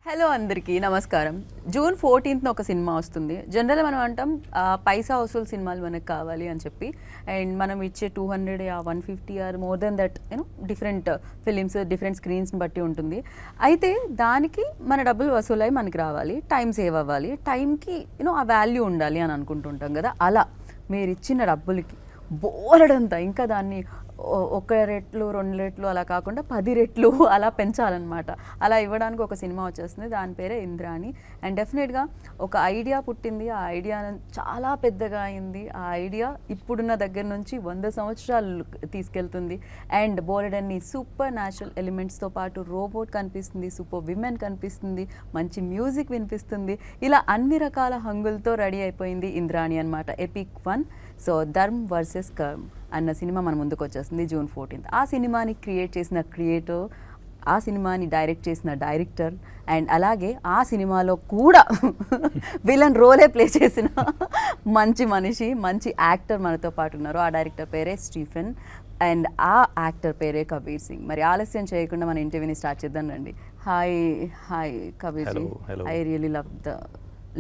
Hello అందరికీ నమస్కారం. June 14th ఒక సినిమా వస్తుంది. జనరల్గా మనం అంటాం పైసా వసూలు సినిమాలు మనకు కావాలి అని చెప్పి, అండ్ మనం ఇచ్చే 200 150 or more than that different films different స్క్రీన్స్ని బట్టి ఉంటుంది. అయితే దానికి మన డబ్బులు వసూలై మనకి రావాలి, టైం సేవ్ అవ్వాలి, టైంకి ఆ వాల్యూ ఉండాలి అని అనుకుంటుంటాం కదా. అలా మీరు ఇచ్చిన డబ్బులకి బోలెడంతా ఇంకా దాన్ని 1 రెట్లు 2 రెట్లు అలా కాకుండా 10 రెట్లు అలా పెంచాలన్నమాట. అలా ఇవ్వడానికి ఒక సినిమా వచ్చేస్తుంది, దాని పేరే ఇంద్రాణి. అండ్ డెఫినెట్గా ఒక ఐడియా పుట్టింది, ఆ ఐడియా చాలా పెద్దగా అయింది. ఆ ఐడియా ఇప్పుడున్న దగ్గర నుంచి 100 సంవత్సరాలు తీసుకెళ్తుంది. అండ్ బోలెడన్ని సూపర్ న్యాచురల్ ఎలిమెంట్స్తో పాటు రోబోట్ కనిపిస్తుంది, సూపర్ విమెన్ కనిపిస్తుంది, మంచి మ్యూజిక్ వినిపిస్తుంది. ఇలా అన్ని రకాల హంగులతో రెడీ అయిపోయింది ఇంద్రాణి అనమాట. ఎపిక్ 1. సో ధర్మ్ వర్సెస్ కర్మ్ అన్న సినిమా మన ముందుకు వచ్చేస్తుంది జూన్ 14th. ఆ సినిమాని క్రియేట్ చేసిన క్రియేటర్, ఆ సినిమాని డైరెక్ట్ చేసిన డైరెక్టర్, అండ్ అలాగే ఆ సినిమాలో కూడా విలన్ రోలే ప్లే చేసిన మంచి మనిషి, మంచి యాక్టర్ మనతో పాటు ఉన్నారు. ఆ డైరెక్టర్ పేరే స్టీఫెన్ అండ్ ఆ యాక్టర్ పేరే కబీర్ సింగ్. మరి ఆలస్యం చేయకుండా మన ఇంటర్వ్యూని స్టార్ట్ చేద్దాం రండి. Hi Kabir Singh, I really love the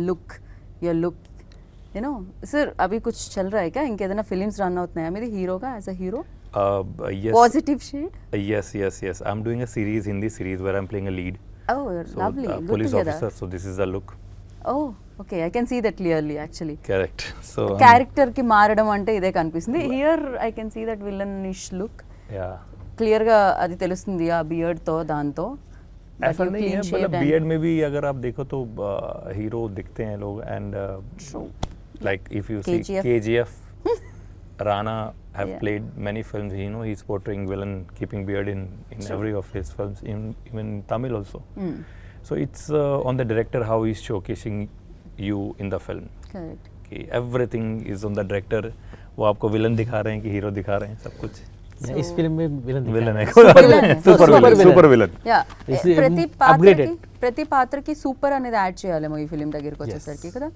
look, your look. Sir अभी कुछ चल रहा है क्या? इनके इतना फिल्म्स रन होते हैं मेरे हीरो का as a hero? Yes. Positive shade? Yes. I'm doing a series, Hindi series, where I'm playing a lead. Oh, So, lovely. Good police to hear officer. that. So this is the look. Oh, okay. I can see that clearly actually. Correct. So character కి మారడం అంటే ఇదే కనిపిస్తుంది. Here I can see that villainish look. yeah. Clear గా అది తెలుస్తుంది ఆ beard తో దాంతో. ऐसा नहीं है, मतलब बियर्ड में भी अगर आप देखो तो हीरो दिखते हैं लोग. And like if you see KGF, Rana have played many films. He's portraying villain keeping beard in every of his films, even in Tamil also. So it's on the director how he's showcasing you in the film. Correct. कि everything is on the director. वो आपको villain दिखा रहे हैं कि hero दिखा रहे हैं, सब कुछ इस फिल्म में विलन है. Super villain. Yeah. Upgraded. ప్రతి పాత్రకి సూపర్ అనేది యాడ్ చేయాలేమో ఈ ఫిలిం దగ్గరికి వచ్చేసరికి కదా.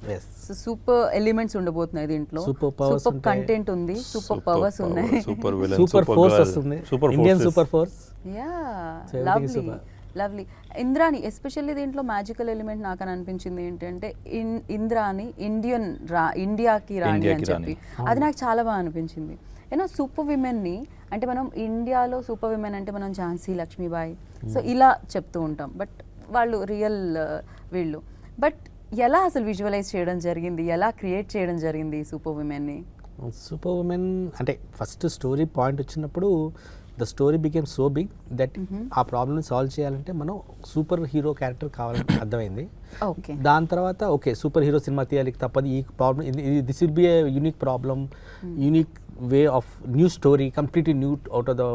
సో సూపర్ ఎలిమెంట్స్ ఉండబోతున్నాయి దీంట్లో. సూపర్ కంటెంట్ ఉంది, సూపర్ పవర్స్ ఉన్నాయి, సూపర్ విలన్, సూపర్ ఫోర్స్ వస్తుంది, Indian super force. Lovely. Indrani especially దీంట్లో మ్యాజికల్ ఎలిమెంట్ నాకు అని అనిపించింది ఏంటంటే ఇంద్రాణి ఇండియాకి రాణి అని చెప్పి, అది నాకు చాలా బాగా అనిపించింది. సూపర్ విమెన్ని అంటే మనం ఇండియాలో సూపర్ విమెన్ అంటే మనం ఝాన్సీ లక్ష్మీబాయి సో ఇలా చెప్తూ ఉంటాం, బట్ వాళ్ళు రియల్ వీళ్ళు. బట్ ఎలా అసలు విజువలైజ్ చేయడం జరిగింది, ఎలా క్రియేట్ చేయడం జరిగింది ఈ సూపర్ విమెన్ని? సూపర్ ఉమెన్ అంటే ఫస్ట్ స్టోరీ పాయింట్ వచ్చినప్పుడు the story became so big that ఆ ప్రాబ్లమ్ని సాల్వ్ చేయాలంటే మనం సూపర్ హీరో క్యారెక్టర్ కావాలని అర్థమైంది. దాని తర్వాత ఓకే సూపర్ హీరో సినిమా తీయాలి తప్పదు, ఈ problem this will be a unique problem, unique way of new story, completely new out of the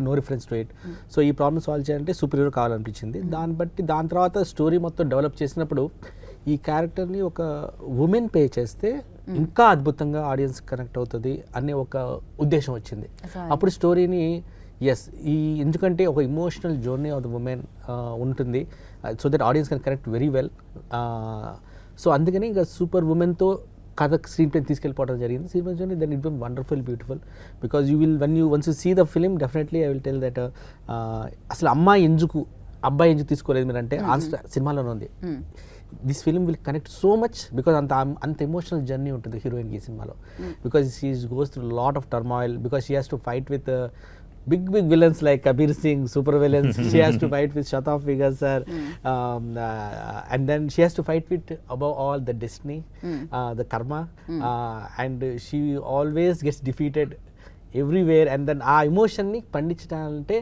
no reference to it. So ఈ ప్రాబ్లమ్ సాల్వ్ చేయాలంటే super hero కావాలనిపించింది. దాని తర్వాత స్టోరీ మొత్తం develop చేసినప్పుడు ఈ క్యారెక్టర్ని ఒక ఉమెన్ పే చేస్తే ఇంకా అద్భుతంగా ఆడియన్స్ కనెక్ట్ అవుతుంది అనే ఒక ఉద్దేశం వచ్చింది. అప్పుడు స్టోరీని ఎందుకంటే ఒక emotional journey of the women ఉంటుంది, so that audience can connect very well. So అందుకని ఇంకా సూపర్ ఉమెన్తో కథ స్క్రీన్ ప్లే తీసుకెళ్ళిపోవడం జరిగింది. సినిమా journey then it become wonderful, beautiful. Because you will once you see the film definitely I will tell that అసలు అబ్బాయి ఎందుకు తీసుకోలేదు మీరు అంటే ఆన్సర్ సినిమాలోనే ఉంది. This film will connect so much because అంత ఎమోషనల్ జర్నీ ఉంటుంది హీరోయిన్కి ఈ సినిమాలో. Because she goes through lot of turmoil, because she has to fight with big villains like Kabir Singh, super villains. She has to fight with Shataf Vigas sir, and then she has to fight with above all the destiny, the karma, and she always gets defeated everywhere. And then ఆ emotion ని పండించడాలంటే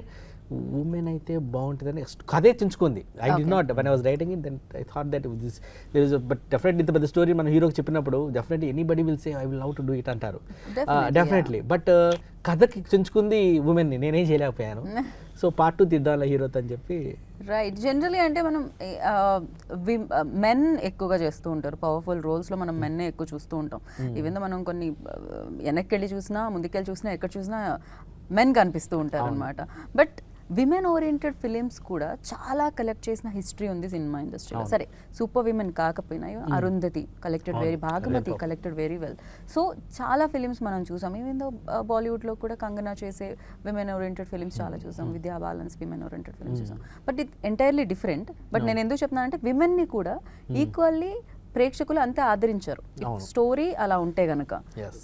women అయితే బాగుంటుందని కథే చించుకుంది. I did not when I was writing it then I thought that this there is but definitely ఇంత పెద్ద story మన హీరోకి చెప్పినప్పుడు definitely anybody will say I will love to do it అంటారు డెఫినెట్లీ. బట్ కథకి చించుకుంది ఉమెన్ని, నేనేం చేయలేకపోయాను. సో పార్ట్ 2 తీద్దాం హీరోతో అని చెప్పి. రైట్. జనరలీ అంటే మనం మెన్ ఎక్కువగా చేస్తూ ఉంటారు, పవర్ఫుల్ రోల్స్లో మనం మెన్నే ఎక్కువ చూస్తూ ఉంటాం. ఈవెన్ మనం కొన్ని వెనక్కి వెళ్ళి చూసినా ముందుకెళ్ళి చూసినా ఎక్కడ చూసినా మెన్ కనిపిస్తూ ఉంటారు అనమాట. బట్ విమెన్ ఓరియంటెడ్ ఫిలిమ్స్ కూడా చాలా కలెక్ట్ చేసిన హిస్టరీ ఉంది సినిమా ఇండస్ట్రీలో. సరే సూపర్ విమెన్ కాకపోయినా Arundhati collected very, Bhaagamathie collected very well. So చాలా ఫిలిమ్స్ మనం చూసాం. ఈవెన్ దో బాలీవుడ్లో కూడా కంగనా చేసే విమెన్ ఓరియంటెడ్ ఫిలిమ్స్ చాలా చూసాం, విద్యా బాలన్స్ విమెన్ ఓరియంటెడ్ ఫిలిమ్స్ చూసాం. But it entirely different. But నేను ఎందుకు చెప్తున్నానంటే విమెన్ని కూడా ఈక్వల్లీ ప్రేక్షకులు అంతే ఆదరించారు స్టోరీ అలా ఉంటే గనక.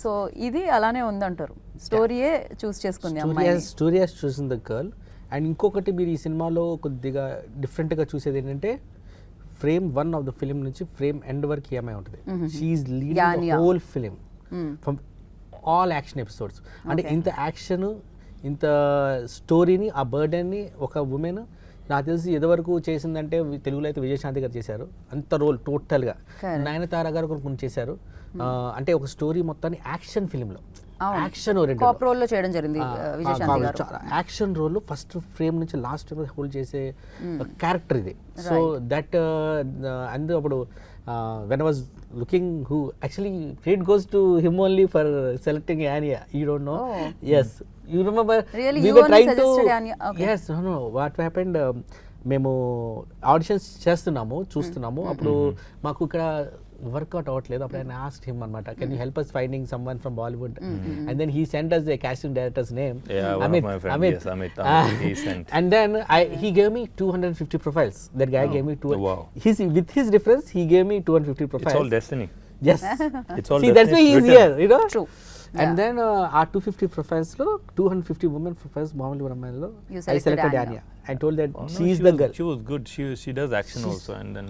సో ఇది అలానే ఉందంటారు, స్టోరీయే చూస్ చేసుకుంది అమ్మాయి, స్టోరీ హస్ చూసింది ద గర్ల్. అండ్ ఇంకొకటి మీరు ఈ సినిమాలో కొద్దిగా డిఫరెంట్గా చూసేది ఏంటంటే ఫ్రేమ్ 1 ఆఫ్ ద ఫిలిం నుంచి ఫ్రేమ్ ఎండ్ వరకు ఏమై ఉంటుంది. She's leading the whole film from all action episodes. అంటే ఇంత యాక్షన్, ఇంత స్టోరీని, ఆ బర్డెన్ని ఒక ఉమెన్ నాకు తెలిసి ఎదవరకు చేసిందంటే తెలుగులో అయితే విజయశాంతి గారు చేశారు అంత రోల్ టోటల్గా. నయనతార గారు కొన్ని చేశారు. అంటే ఒక స్టోరీ మొత్తాన్ని యాక్షన్ ఫిలింలో యాక్షన్ రోల్లో చేయడం జరిగింది విజయశాంతి గారు. యాక్షన్ రోల్ ఫస్ట్ ఫ్రేమ్ నుంచి లాస్ట్ ఫ్రేమ్ హోల్డ్ చేసే క్యారెక్టర్ ఇది. సో దట్ అండ్ అప్పుడు when I was looking who actually credit goes to him only for selecting Anya. You don't know? Oh. Yes. You remember? Really? We you were only trying suggested to Anya? Okay. Yes. No. What happened? మేము auditions చేస్తున్నాము, చూస్తున్నాము. అప్పుడు మాకు ఇక్కడ work out అవ్వట్లేదు. అప్పుడు ఆయన asked him అనమాట, can you help us finding someone from Bollywood? And then he sent us the casting director's name. Yeah, Amit. Yes, Amit. He sent. And then he gave me 250 profiles. That guy gave me Wow. With his difference, he gave me 250 profiles. It's all destiny. Yes. It's all See, destiny. that's why he is here, you know. True. And then our 250 profiles lo 250 women profiles మామూలు అమ్మాయిలో I selected Anya. I told that she is the girl. She was good. She does action also, and then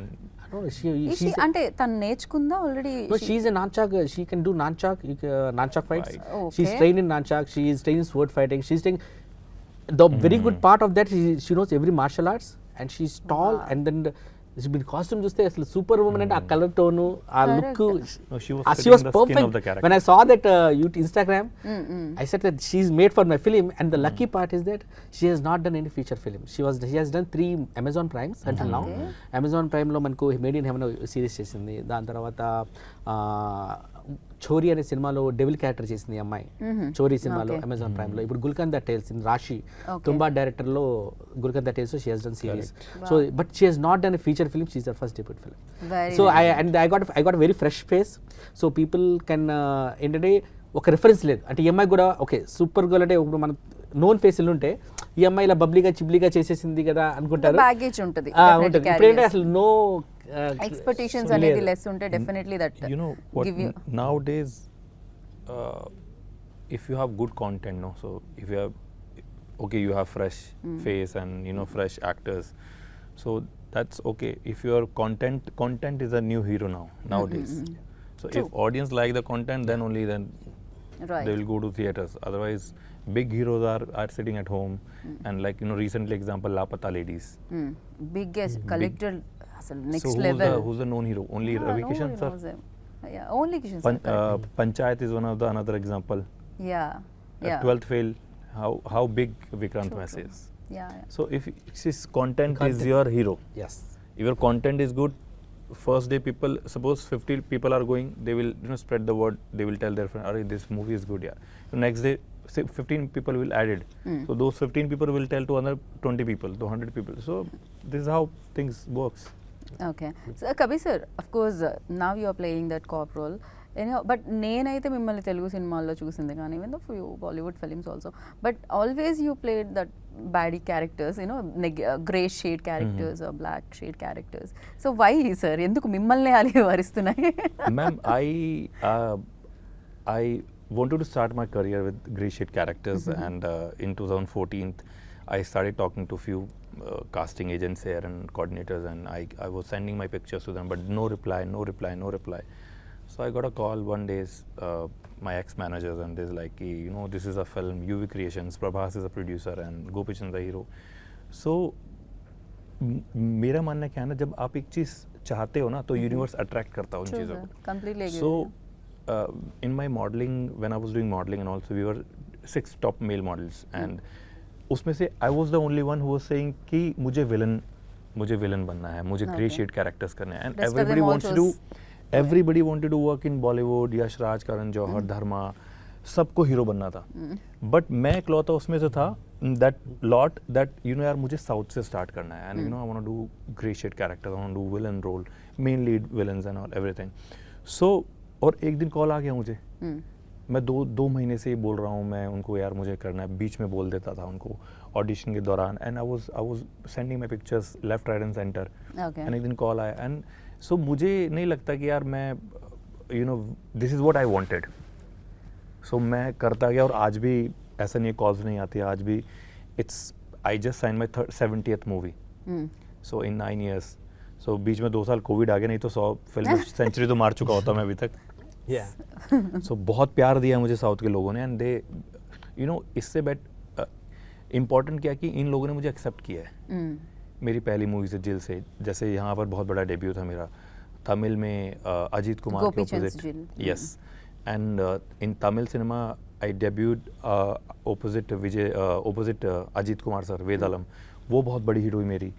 she's అంటే తను నేర్చుకుందా already? No, she is a nunchak. She can do nunchak fights. Okay. She's trained in nunchak. She is trained in sword fighting. She's trained. The very good part of that, she knows every martial arts, and she's tall. And then మీరు costume చూస్తే అసలు super woman అంటే ఆ colour tone, ఆ look, she was was perfect. When I saw that Instagram, I said that she's made for my film. And the lucky part is that she has not done any feature film. She has done 3 Amazon Primes until now. Amazon Prime లో మనకు made in heaven series చేసింది. దాని తర్వాత చోరీ అనే సినిమాలో devil character చేసింది అమ్మాయి, చోరీ సినిమాలో అమెజాన్ ప్రైమ్ లో. ఇప్పుడు గుల్కంద టేల్స్ ఇన్ రాశి తుంబా డైరెక్టర్ లో Gulkanda tales she has done series. So but she has not done a feature film. She is her first debut film. So I got a very fresh face. So people can ఏంటంటే ఒక reference లేదు. అంటే ఈ అమ్మాయి కూడా okay super girl అంటే ఇప్పుడు మన నోన్ ఫేస్లు ఉంటే ఈ అమ్మాయి ఇలా బబ్లీగా చిబ్లీగా చేసేసింది కదా అనుకుంటారు. బ్యాగేజ్ ఉంటుంది. ఇప్పుడేంటే అసలు నో expectations అనేది less ఉంటే definitely that you know what give you nowadays if you have good content, no, so if you have okay, you have fresh face and you know fresh actors, so that's okay. If your content is a new hero nowadays. So if audience like the content, then only then right. they will go to theaters. Otherwise big heroes are sitting at home and like you know recently example Lapata Ladies. Biggest collected next so level. Who's the known hero? Only Ravi Kishan sir. Yeah, only Kishan sir. Panchayat is one of the another example. Yeah. 12th fail. How big Vikrant Mess is. Yeah. So if his content is your hero. Yes. If your content is good, first day people, suppose 50 people are going, they will you know spread the word. They will tell their friend, "Arey, this movie is good." Yeah. So next day, say 15 people will add it. So those 15 people will tell to another 20 people, to 100 people. So this is how things works. Okay. So Kabir sir, of course, now you are playing that cop role. But నేనైతే మిమ్మల్ని తెలుగు సినిమాల్లో చూసింది కానీ even though few Bollywood films also, but always you played that baddie characters, you know grey shade characters, black shade characters. So why sir, ఎందుకు మిమ్మల్ని అలా వరిస్తున్నాయి? Ma'am, I wanted to start my career with grey shade characters, and in 2014 I started talking to few casting agents here and coordinators, and I was sending my pictures to them, but no reply. So I got a call one day, my ex-managers, and they're like, you know, this is a film, UV Creations, Prabhas is a producer and Gopichan is the hero. So मेरा मानना क्या है ना, जब आप एक चीज़ चाहते हो ना तो यूनिवर्स अट्रैक्ट करता है उन चीज़ों को. Completely agree. So in my modeling, when I was doing modeling and also we were 6 top male models, and उसमें से I was the only one who was saying कि मुझे विलन बनना है, मुझे ग्रे शेड कैरेक्टर्स करने हैं, and everybody wanted to work in Bollywood. Yash Raj, Karan Johar, Dharma, सबको हीरो बनना था, बट मैं इकलौता उसमें से था that lot that you know यार मुझे साउथ से स्टार्ट करना है, and you know I want to do grey shade character, I want to do villain role, main lead villains and all everything. So और एक दिन कॉल आ गया मुझे, मैं दो महीने से ही बोल रहा हूँ मैं उनको यार मुझे करना है, बीच में बोल देता था उनको ऑडिशन के दौरान, and I was sending my pictures left right and centre, and एक दिन कॉल आया. एंड सो मुझे नहीं लगता कि यार मैं you know this is what I wanted, so मैं करता गया. और आज भी ऐसा नहीं कॉल्स नहीं आती, आज भी it's I just sign my 70th movie, so in 9 years. So बीच में 2 साल कोविड आ गया, नहीं तो 100 फिल्म सेंचुरी तो मार चुका होता मैं अभी तक. सो बहुत प्यार दिया मुझे साउथ के लोगों ने, एंड दे यू नो इससे इम्पॉर्टेंट क्या कि इन लोगों ने मुझे एक्सेप्ट किया है. मेरी पहली मूवी से जिल से, जैसे यहाँ पर बहुत बड़ा डेब्यू था मेरा तमिल में अजीत कुमार के opposite. Yes, and in Tamil cinema I debuted opposite opposite Ajith Kumar sir, Vedalam, वो बहुत बड़ी हिट हुई मेरी.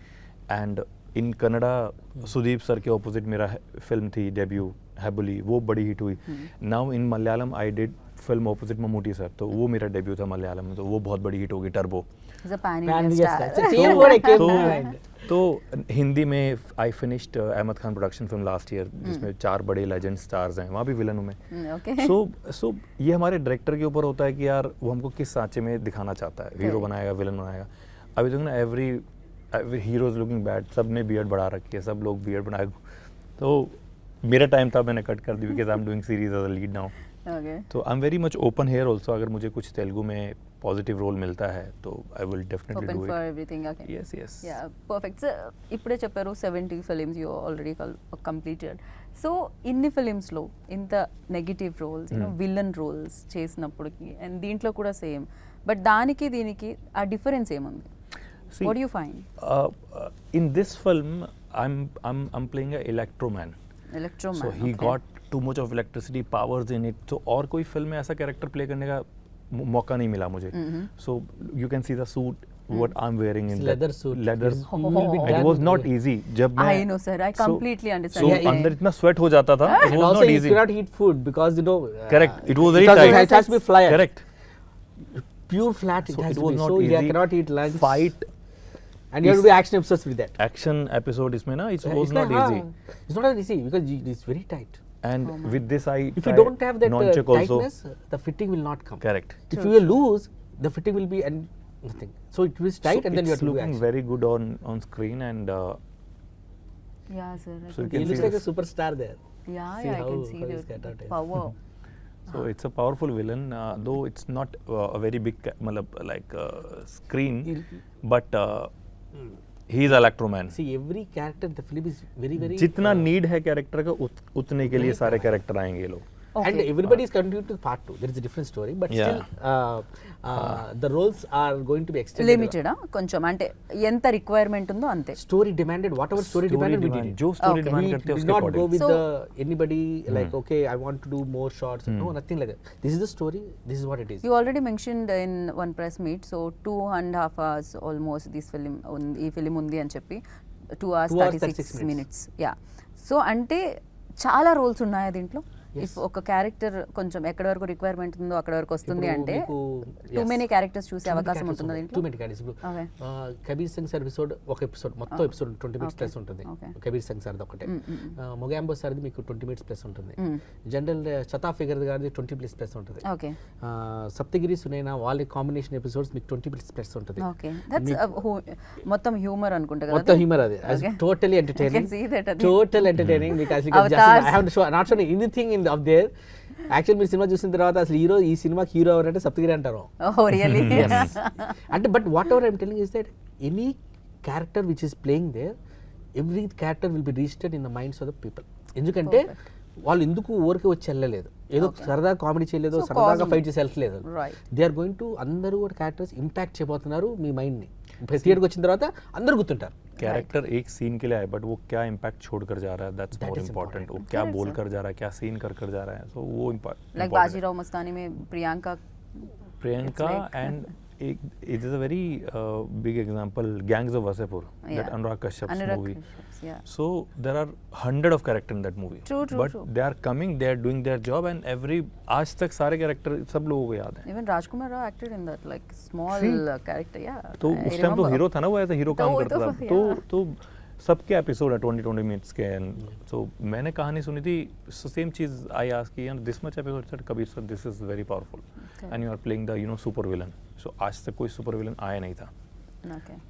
And in Kannada Sudeep sir के ऑपोजिट मेरा फिल्म थी डेब्यू हैबुली, वो बड़ी हिट हुई. Now in Malayalam I did film opposite Mammootty sir, तो वो मेरा डेब्यू था मलयालम में, तो वो बहुत बड़ी हिट होगी, टर्बो. तो हिंदी में I finished Ahmed Khan production film last year, जिसमें 4 बड़े लेजेंड स्टार्स हैं, वहाँ भी विलन हूँ मैं. सो ये हमारे डायरेक्टर के ऊपर होता है कि यार वो हमको किस सांचे में दिखाना चाहता है, हीरो बनाएगा विलन बनाएगा. अभी तक ना every hero is looking bad, सब ने बियर्ड बढ़ा रखी है, सब लोग बियर्ड बनाए. तो मेरा टाइम था, मैंने कट कर दी because I am doing series as a lead now. तो I am very much open here also, अगर मुझे कुछ तेलुगु में पॉजिटिव रोल मिलता है तो I will definitely do it. For everything. Okay, yes ya, perfect. So ఇప్పుడే చెప్పారు 70 films you already completed. So ఇన్ని ఫిలిమ్స్లో ఇంత నెగిటివ్ రోల్స్, విలన్ రోల్స్ చేసినప్పటికి, అండ్ దీంట్లో కూడా సేమ్, బట్ దానికి దీనికి ఆ డిఫరెన్స్ ఏముంది? See, what do you find? In this film I'm playing a electroman. So he got too much of electricity powers in it, so और कोई film में ऐसा कैरेक्टर प्ले करने का मौका नहीं मिला मुझे. So you can see the suit what I'm wearing in leather that suit. leather. It was not easy. जब मैं I know sir, I completely understand. So अंदर इतना sweat हो जाता था, it And was also not you easy. cannot eat food because you know. Correct. It was very because tight. it has to be flat. Correct. Pure flat. So it has it to was be. not So easy. you cannot eat lunch. Fight. And you have to do action episodes with that. Action episode इसमें ना it was It's not like, easy. It's not easy because it's very tight. And with this I If you don't have that non-check also. tightness, the fitting will not come. Correct. If you will lose, the fitting will be and nothing. So it will be tight, So and then you have it's to do looking action. very good on screen, and Yeah sir, So you He can looks see like a this. superstar there. yeah, See I can how see his cut out the is. power. so it's a powerful villain, though it's not a very big मतलब like screen, but he is Electroman. See, every character in the film is very, very. जितना need है character का उतने के लिए सारे character आएंगे ये लोग. And everybody is continuing to part 2. There is a different story, but Yeah. still, the roles are going to be extended. Limited కొంచెం, అంటే ఎంత రిక్వైర్మెంట్ ఉందో అంతే. Story demanded, whatever story demanded, we did it. जो story Okay. demand We करते हैं did उसके not go according. with So- anybody like, okay, I want to do more shots. No, nothing like that. This is the story. This is what it is. You already mentioned in one press meet, so 2.5 hours almost this film ఈ film ఉంది అని చెప్పి 2 hours 2 hours 36 36 minutes. Yeah, so అంటే చాలా roles ఉన్నాయా దీంట్లో? Yes. If ఒక character కొంచెం ఎక్కడి వరకు రిక్వైర్మెంట్ ఉందో అక్కడ వరకు వస్తుంది ఇప్పుడు అంటే మీకు, టూ yes. మెనీ క్యారెక్టర్స్ చూసే Too many అవకాశం characters ఉంటుందా ఉన్నాయి. దీంట్లో? Too many characters. ఇప్పుడు, Okay. Kabir Singh sir episode ఒక ఎపిసోడ్ మొత్తం ఎపిసోడ్ 20 minutes Okay. ప్లస్ ఉంటుంది. Okay. కబీర్ సింగ్ సార్ది ఒకటే. మొగాంబో సార్ది మీకు 20 minutes ప్లస్ ఉంటుంది. Mm. జనరల్ చతా ఫిగర్ గారిది 20 minutes ప్లస్ ఉంటుంది. ఓకే సప్తగిరి సునైనా వాళ్ళ కాంబినేషన్ ఎపిసోడ్స్ మీకు 20 minutes ప్లస్ ఉంటుంది. ఓకే, దట్స్ మొత్తం హ్యూమర్ అనుకుంటా కదా. మొత్తం హ్యూమర్ అది Okay. Totally I entertaining. can see that అది. Total entertaining because Avatars. I have not shown anything in of their. Actual మీరు సినిమా చూసిన తర్వాత అసలు హీరో ఈ సినిమాకి హీరో ఎవరంటే సప్తగిరి అంటారు. Oh really? అంటే but whatever I'm telling is that any character which is playing there, every character will be registered in the minds of the people. ఎందుకంటే వాళ్ళు ఎందుకు ఊరికే వచ్చి వెళ్ళలేదు, ఏదో సరదా కామెడీ చేయలేదు, So సరదాగా cause ఫైట్ చేసి వెళ్ళలేదు. Right. They are going to అందరూ కూడా క్యారెక్టర్స్ ఇంపాక్ట్ చేయబోతున్నారు మీ మైండ్ని. థియేటర్కి వచ్చిన తర్వాత అందరూ గుర్తుంటారు. कैरेक्टर एक सीन के लिए आए, बट वो क्या इम्पैक्ट छोड़ कर जा रहा है, that's That more is important. वो important. क्या Correct, बोल sir. कर जा रहा है, क्या सीन कर जा रहा है, सो वो लाइक इम्पोर्टेंट. बाजीराव मस्तानी में Priyanka Priyanka It's like- and it is a very big example, Gangs of Wasseypur, that Anurag Kashyap's movie. Yeah. So there are 100 of characters in that movie. True. But they are coming, they are doing their job, and आज तक सारे character सब लोगों को याद हैं. Even Rajkumar Rao acted in that like small character. Yeah. तो उस टाइम तो हीरो था ना, वो ऐसा हीरो काम करता था. तो सबके एपिसोड है 20 मिनट्स के. सो मैंने कहानी सुनी थी, सेम चीज आई आस्क कि यार this much episode sir Kabir sir this is very powerful and you are playing the super villain. So आज तक कोई सुपर विलन आया नहीं था.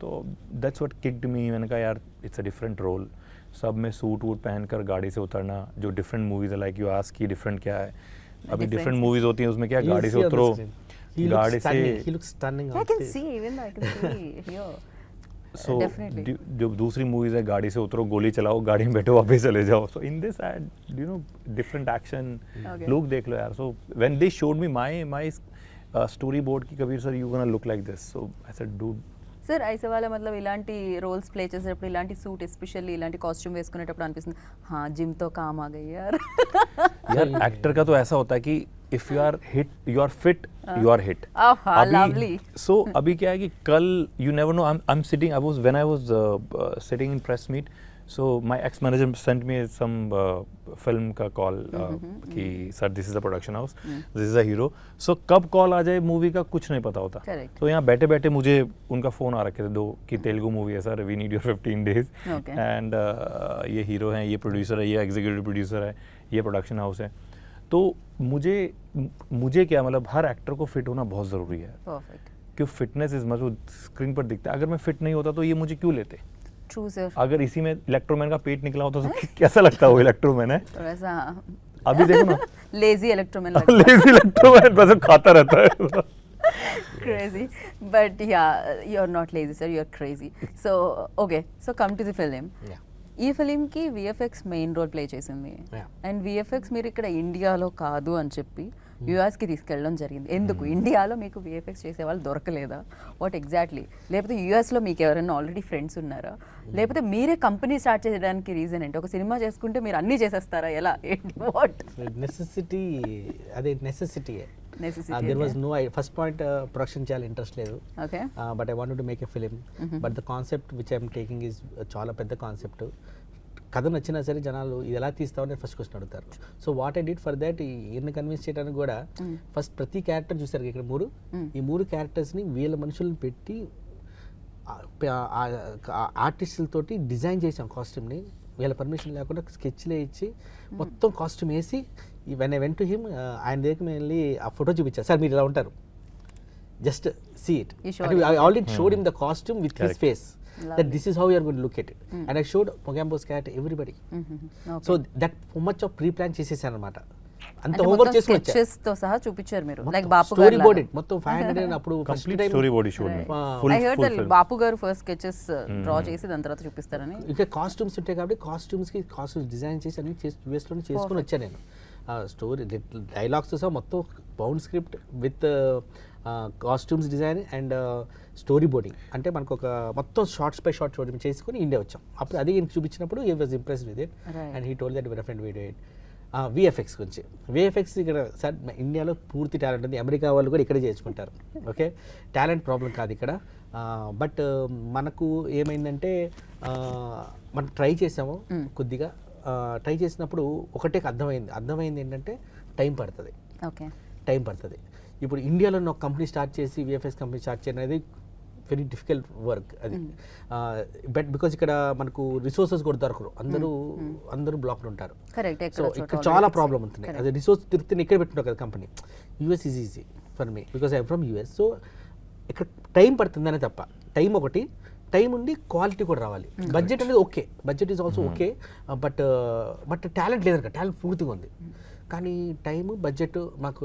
तो दैट्स व्हाट किक्ड मी. मैंने कहा यार इट्स अ डिफरेंट रोल. सब में सूट वूट पहनकर गाड़ी से उतरना, जो डिफरेंट मूवीज है लाइक यू आस्क की डिफरेंट क्या है. अभी डिफरेंट मूवीज होती हैं, उसमें क्या गाड़ी से उतरो, गाड़ी से he looks stunning. I can see even I can see here. So जो दूसरी मूवीज है, गाड़ी से उतरो, गोली चलाओ, गाड़ी में बैठो, वापस चले जाओ. So in this ad, different action, look देख लो यार. So when they showed me my storyboard की Kabir sir you gonna look like this. So I said dude. Sir ఐసే వాళ్ళ मतलब ఇలాంటి రోల్స్ ప్లే చేసేటప్పుడు ఇలాంటి సూట్ ఎస్పెషల్లీ ఇలాంటి కాస్ట్యూమ్ వేసుకునేటప్పుడు అనిపిస్తుంది हाँ जिम तो काम आ गई यार. यार एक्टर का तो ऐसा होता है कि if you are hit you are fit you are hit. Lovely. So अभी क्या है कि कल you never know. I am sitting when I was sitting in press meet. So my ex manager sent me some film का call कि sir this is a production house, this is a hero. So कब call आ जाए movie का कुछ नहीं पता होता. तो यहाँ बैठे बैठे मुझे उनका फ़ोन आ रखे थे 2 कि तेलुगु मूवी है sir, we need your 15 days and ये हीरो हैं, ये प्रोड्यूसर है, ये एग्जीक्यूटिव प्रोड्यूसर है, ये प्रोडक्शन हाउस है. तो मुझे क्या मतलब हर एक्टर को फिट होना बहुत ज़रूरी है. क्यों फिटनेस इज मच. स्क्रीन पर दिखता है. अगर मैं फिट नहीं होता तो ये मुझे क्यों लेते. True sir. अगर इसी में इलेक्ट्रोमैन का पेट निकला होता तो कैसा लगता वो इलेक्ट्रोमैन है. वैसा अभी देखो ना लेजी इलेक्ट्रोमैन लेजी इलेक्ट्रोमैन बस खाता रहता है. crazy but yeah you're not lazy sir, you're crazy. So okay, so come to the film. ఈ ఫిలింకి విఎఫ్ఎక్స్ మెయిన్ రోల్ ప్లే చేసింది. అండ్ విఎఫ్ఎక్స్ మీరు ఇక్కడ ఇండియాలో కాదు అని చెప్పి యూఎస్కి తీసుకెళ్ళడం జరిగింది. ఎందుకు ఇండియాలో మీకు విఎఫ్ఎక్స్ చేసే వాళ్ళు దొరకలేదా? What exactly? లేకపోతే యూఎస్లో మీకు ఎవరైనా ఆల్రెడీ ఫ్రెండ్స్ ఉన్నారా? లేకపోతే మీరే కంపెనీ స్టార్ట్ చేయడానికి రీజన్ ఏంటి? ఒక సినిమా చేసుకుంటే మీరు అన్నీ చేసేస్తారా? ఎలా ఏంటి? What necessity? అదే నెసెసిటీయే. There was no first point production చేయాలి ఇంట్రెస్ట్ లేదు. Okay. But I wanted to make a film. But the concept which I am taking is చాలా పెద్ద కాన్సెప్ట్. కథ నచ్చినా సరే జనాలు ఇది ఎలా తీస్తామని ఫస్ట్ క్వశ్చన్ అడుగుతారు. So what I did for that, ఈయన్ని కన్విన్స్ చేయడానికి కూడా ఫస్ట్ ప్రతి క్యారెక్టర్ చూసారు ఇక్కడ ఈ 3 క్యారెక్టర్స్ని వీళ్ళ మనుషులను పెట్టి ఆర్టిస్టులతోటి డిజైన్ చేసాం కాస్ట్యూమ్ని. వీళ్ళ పర్మిషన్ లేకుండా స్కెచ్లే ఇచ్చి మొత్తం కాస్ట్యూమ్ వేసి when I went to him ఆయన దగ్గరికి మేము వెళ్ళి ఆ ఫోటో చూపించారు. సార్ మీరు ఇలా ఉంటారు, just see it. I already showed him the costume with his face that this is how you are going to look at it. And I showed Mogambo's character everybody. So that much of pre-plan చేసేసాను అన్నమాట. అంత homework చేసుకొని వచ్చా. Sketches తో సహా చూపించారు మీరు. Like బాపు గారు స్టోరీ బోర్డ్ మొత్తం 500 అప్పుడు first time story board showed me. I heard that బాపు గారు ఫస్ట్ స్కెచెస్ డ్రా చేసి దాని తర్వాత చూపిస్తారని. ఇక కాస్ట్యూమ్స్ ఉంటాయి కాబట్టి కాస్ట్యూమ్స్ డిజైన్ చేసి అన్ని యూఎస్ లోనే చేసుకొని వచ్చా నేను. స్టోరీ డైలాగ్స్ సహా మొత్తం bound script with costumes design and story boarding. అంటే మనకు ఒక మొత్తం షార్ట్స్ బై షార్ట్ షోటింగ్ చేసుకుని ఇండియా వచ్చాం. అప్పుడు అది ఈయనకి చూపించినప్పుడు he was impressed with it and he told that definite we do it. VFX గురించి, విఎఫ్ఎక్స్ ఇక్కడ సార్ ఇండియాలో పూర్తి టాలెంట్ ఉంది. అమెరికా వాళ్ళు కూడా ఇక్కడే చేసుకుంటారు. ఓకే, టాలెంట్ ప్రాబ్లం కాదు ఇక్కడ. బట్ మనకు ఏమైందంటే మనం ట్రై చేసాము కొద్దిగా. ట్రై చేసినప్పుడు ఒకటే అర్థమైంది ఏంటంటే టైం పడుతుంది. ఇప్పుడు ఇండియాలో ఒక కంపెనీ స్టార్ట్ చేసి విఎఫ్ఎక్స్ కంపెనీ స్టార్ట్ చేయడం అనేది వెరీ డిఫికల్ట్ వర్క్ అది. బట్ బికాజ్ ఇక్కడ మనకు రిసోర్సెస్ కూడా దొరకరు, అందరూ బ్లాక్లు ఉంటారు. సో ఇక్కడ చాలా ప్రాబ్లం ఉంటుంది. అదే రిసోర్స్ తిరిగితే ఇక్కడ పెట్టుకుంటారు కదా company. US is easy for me because I'm from US. So ఇక్కడ టైం పడుతుందనే తప్ప, టైం ఉండి క్వాలిటీ కూడా రావాలి. బడ్జెట్ అనేది okay, budget is also okay. But talent లేదనక, టాలెంట్ పూర్తిగా ఉంది. కానీ బడ్జెట్ మాకు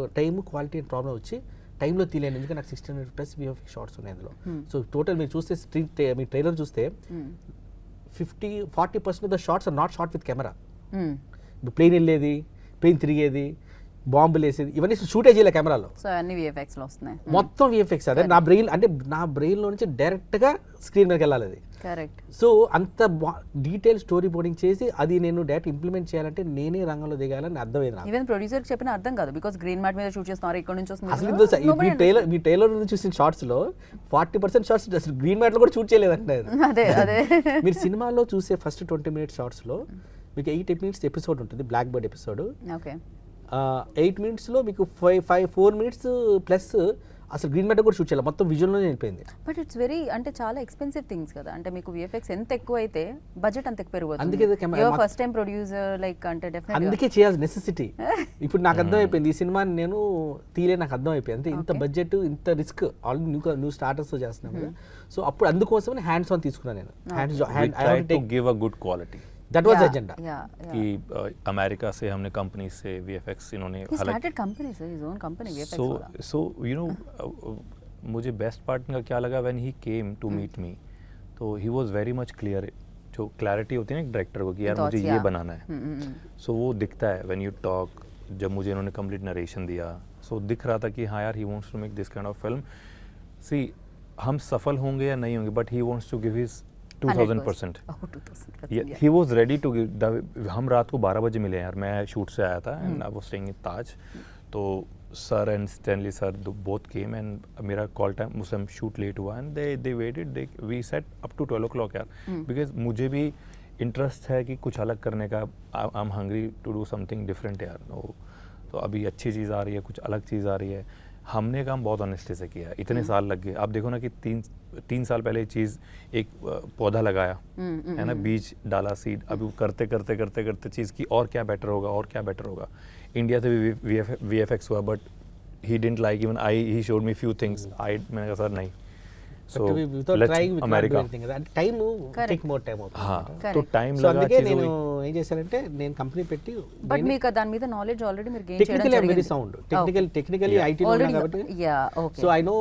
క్వాలిటీ ప్రాబ్లం వచ్చి టైంలో తీయలేను. ఎందుకంటే నాకు 1600+ విఎఫ్ఎక్స్ షార్ట్స్ ఉన్నాయి అందులో. సో టోటల్ మీరు చూస్తే మీ ట్రైలర్ చూస్తే 40% of the shorts are not shot with camera. ఇప్పుడు ప్లేన్ వెళ్ళేది, ప్లేన్ తిరిగేది, బాంబులు వేసేది ఇవన్నీ షూటే చేయలే కెమెరాలో. సో అన్ని విఎఫ్ఎక్స్ లో వస్తున్నాయి, మొత్తం విఎఫ్ఎక్స్. అదే నా బ్రెయిన్ లో నుంచి డైరెక్ట్ గా స్క్రీన్ మీదకి వెళ్ళాలి. అది కరెక్ట్. సో అంత డీటెయిల్ స్టోరీ బోర్డింగ్ చేసి అది నేను డైరెక్ట్ ఇంప్లిమెంట్ చేయాలంటే నేనే రంగంలో దిగాలని అర్థమైంది నాకు. ఈవెన్ ప్రొడ్యూసర్ చెప్పిన అర్థం కాదు, బికాస్ గ్రీన్ మ్యాట్ మీద షూట్ చేస్తున్నారు, ఇక్కడ నుంచి అసలు వస్తుంది. మీ టైలర్ నుంచి చూసిన షార్ట్స్ లో 40% షార్ట్స్ అసలు గ్రీన్ మ్యాట్ లో కూడా షూట్ చేయలేదంటే అదే అదే మీరు సినిమాలో చూసే ఫస్ట్ 20 minutes షార్ట్స్ లో మీకు 8 minutes ఎపిసోడ్ ఉంటుంది, black bird episode. Okay. 8 minutes లో మీకు 4 minutes ప్లస్ అసలు గ్రీన్ మ్యాట్ కూడా షూట్ చేయాలి, మొత్తం విజువల్లోనే వెళ్ళిపోయింది. బట్ ఇట్స్ వెరీ అంటే చాలా ఎక్స్పెన్సివ్ థింగ్స్ కదా, అంటే మీకు విఎఫ్ఎక్స్ ఎంత ఎక్కువ అయితే బడ్జెట్ అంత ఎక్కువ పెరుగుతుంది. అందుకే ఫస్ట్ టైం ప్రొడ్యూసర్ లైక్ అంటే డెఫినెట్లీ అందుకే చేయాల్సిన నెసెసిటీ ఇప్పుడు నాకు అర్థం అయిపోయింది. ఈ సినిమాని నేను తీలే నాకు అర్థం అయిపోయింది, అంటే ఇంత బడ్జెట్ ఇంత రిస్క్ ఆల్రెడీ న్యూ స్టార్టర్స్ చేస్తున్నాం కదా. సో అప్పుడు అందుకోసమే హ్యాండ్స్ ఆన్ తీసుకున్నాను నేను. Give a good quality. That was the agenda. कि अमेरिका से हमने कंपनी से VFX इन्होंने started company sir, his own company VFX वाला. so you know मुझे बेस्ट पार्ट का क्या लगा when he came to meet me, तो he was very much clear. जो क्लैरिटी होती है ना एक डायरेक्टर को कि यार मुझे ये बनाना है, सो वो दिखता है when you talk. जब मुझे इन्होंने कंप्लीट नरेशन दिया, सो दिख रहा था कि हाँ यार he wants to make this kind of film. See, हम सफल होंगे या नहीं होंगे, but he wants to give his 2000%. He was ready to give. हम रात को 12 बजे मिले यार, मैं शूट से आया था and I was staying in Taj. तो sir and Stanley sir both came and मेरा कॉल टाइम उस टाइम शूट लेट हुआ and they waited. We set up to 12 o'clock यार, बिकॉज मुझे भी इंटरेस्ट है कि कुछ अलग करने का. I am hungry to do something different यार. तो अभी अच्छी चीज़ आ रही है, कुछ अलग चीज़ आ रही है. हमने काम बहुत ऑनेस्टी से किया, इतने साल लग गए. आप देखो ना कि तीन साल पहले चीज़ एक पौधा लगाया है ना, बीज डाला, सीड. अभी वो करते करते करते करते चीज़ की और क्या बेटर होगा और क्या बेटर होगा. इंडिया से भी VFX हुआ, but he didn't like. Even he showed me few things. मैंने कहा सर नहीं. So let's America. Time take more time అవుతుంది. हाँ, तो टाइम సో लगा. అందుకే నేను ఏం చేశానంటే నేను కంపెనీ పెట్టి బట్ మీకు దాని మీద నాలెడ్జ్ ఆల్రెడీ మీరు గెయిన్ చేయడం టెక్నికల్లీ జరిగింది. Very sound technically IT already కాబట్టి okay. So I know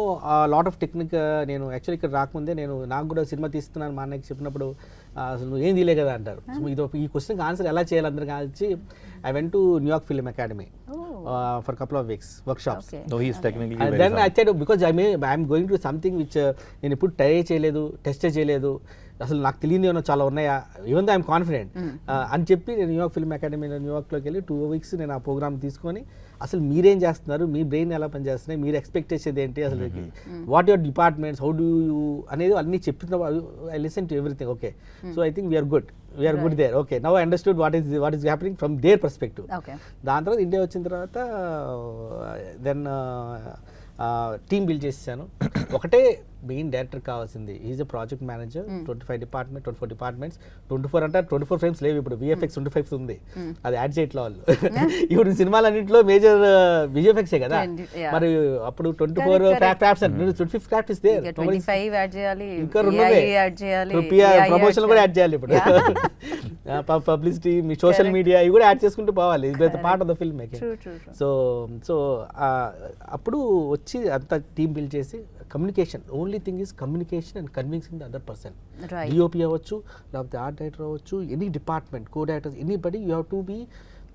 lot of technique. నేను యాక్చువల్లీ ఇక్కడ రాకముందే నాకు కూడా సినిమా తీస్తున్నాను మా అన్నకి చెప్పినప్పుడు అసలు నువ్వు ఏం తీయలే కదా అంటారు. సో ఇది ఈ క్వశ్చన్కి ఆన్సర్ ఎలా చేయాలి అందరు కాల్చి I went to New York film academy for couple of weeks workshops. No, he is technically And very then I sound. said because I'm going to something which నేను ఎప్పుడు ట్రై చేయలేదు, టెస్ట్ చేయలేదు, అసలు నాకు తెలియదు ఏమన్నా చాలా ఉన్నాయా, ఈవెన్ దో ఐఎమ్ కాన్ఫిడెంట్ అని చెప్పి నేను న్యూయార్క్ ఫిల్మ్ అకాడమీ న్యూయార్క్లోకి వెళ్ళి 2 weeks నేను ఆ ప్రోగ్రామ్ తీసుకొని అసలు మీరేం చేస్తున్నారు, మీ బ్రెయిన్ ఎలా పనిచేస్తున్నాయి, మీరు ఎక్స్పెక్ట్ చేసేది ఏంటి, అసలు what your departments, how do you అనేది అన్నీ చెప్పిన I listen to everything. Okay, so I think we're good there. Okay, now I understood what is happening from their perspective. దాని తర్వాత ఇండియా వచ్చిన తర్వాత దెన్ టీమ్ బిల్డ్ చేసాను. ఒకటే main director కావాల్సింది, is a project manager. 24 departments 24 అంటే 24 frames లేవు ఇప్పుడు, VFX 25 ఉంది, అది యాడ్ చేయట్లే వాళ్ళు. ఇప్పుడు సినిమాలన్నింటిలో మేజర్ VFX కదా, మరి అప్పుడు 24 ఫ్యాక్ట్స్ అంటే 25 ఫ్యాక్ట్ ఇస్తే 25 యాడ్ చేయాలి, ఇంకా యాడ్ చేయాలి, ప్రమోషన్ కూడా యాడ్ చేయాలి ఇప్పుడు, పబ్లిసిటీ, మీ సోషల్ మీడియా ఇవి కూడా యాడ్ చేసుకుంటూ పోవాలి. It part of the film making. So అప్పుడు వచ్చి అంతా టీమ్ బిల్డ్ చేసి communication, only thing is communication and convincing the other person. DOP అవ్వచ్చు, లేకపోతే ఆర్ట్ డైరెక్టర్ అవ్వచ్చు, any department, co directors, anybody you have to be.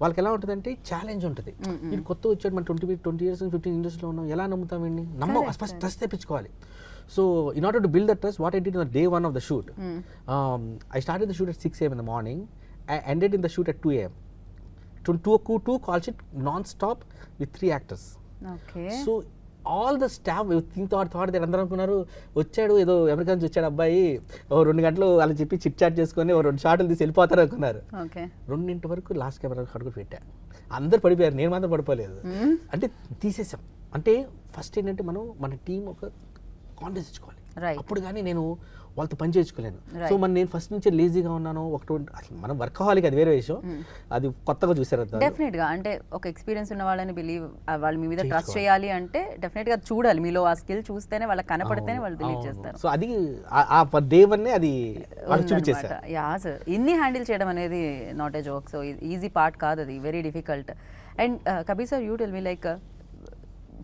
వాళ్ళకి ఎలా ఉంటుందంటే ఛాలెంజ్ ఉంటుంది. ఇది కొత్త వచ్చాడు, మన 20 years 15 ఇండస్ట్రీలో ఉన్నాం, ఎలా నమ్ముతామండి, ఫస్ట్ ట్రస్ట్ తెప్పించుకోవాలి. So in order to build that trust, what I did on the day 1 of the shoot, I started the shoot at 6 a.m. in the morning. I ended in the shoot at 2 a.m. Two call sheet non-stop with 3 actors. Okay. So all the staff thought that అందరూ అనుకున్నారు వచ్చాడు ఏదో America నుంచి వచ్చాడు అబ్బాయి, 2 గంటలు అలా చెప్పి చిట్ చాట్ చేసుకొని 2 షాట్లు తీసి వెళ్ళిపోతారు అనుకున్నారు. 2 వరకు లాస్ట్ కెమెరా కడుగులు పెట్టా, అందరు పడిపోయారు, నేను మాత్రం పడిపోలేదు. అంటే తీసేసాం. అంటే ఫస్ట్ ఏంటంటే మన టీం ఒక కాన్ఫిడెన్స్ ఇచ్చుకోవాలి, అప్పుడు కానీ నేను వాళ్ళతో పని చేయించుకోలేను. సో నేను ఫస్ట్ నుంచి లేజీగా ఉన్నాను. అసలు మనం వర్కహాలిక్, అది వేరే విషయం, అది కొత్తగా చూసారు. డెఫినెట్ గా అంటే ఒక ఎక్స్పీరియన్స్ ఉన్న వాళ్ళని బిలీవ్, వాళ్ళు మీ మీద ట్రస్ట్ చేయాలి అంటే డెఫినెట్ గా చూడాలి, మీలో ఆ స్కిల్ చూస్తేనే, వాళ్ళకి కనపడితేనే వాళ్ళు బిలీవ్ చేస్తారు. సో అది ఆ డే వన్ అది చూపించేసారు. యా సార్, ఇన్ని హ్యాండిల్ చేయడం అనేది not a joke. So easy part కాదు, అది very difficult. And Kabir sir, you tell me, like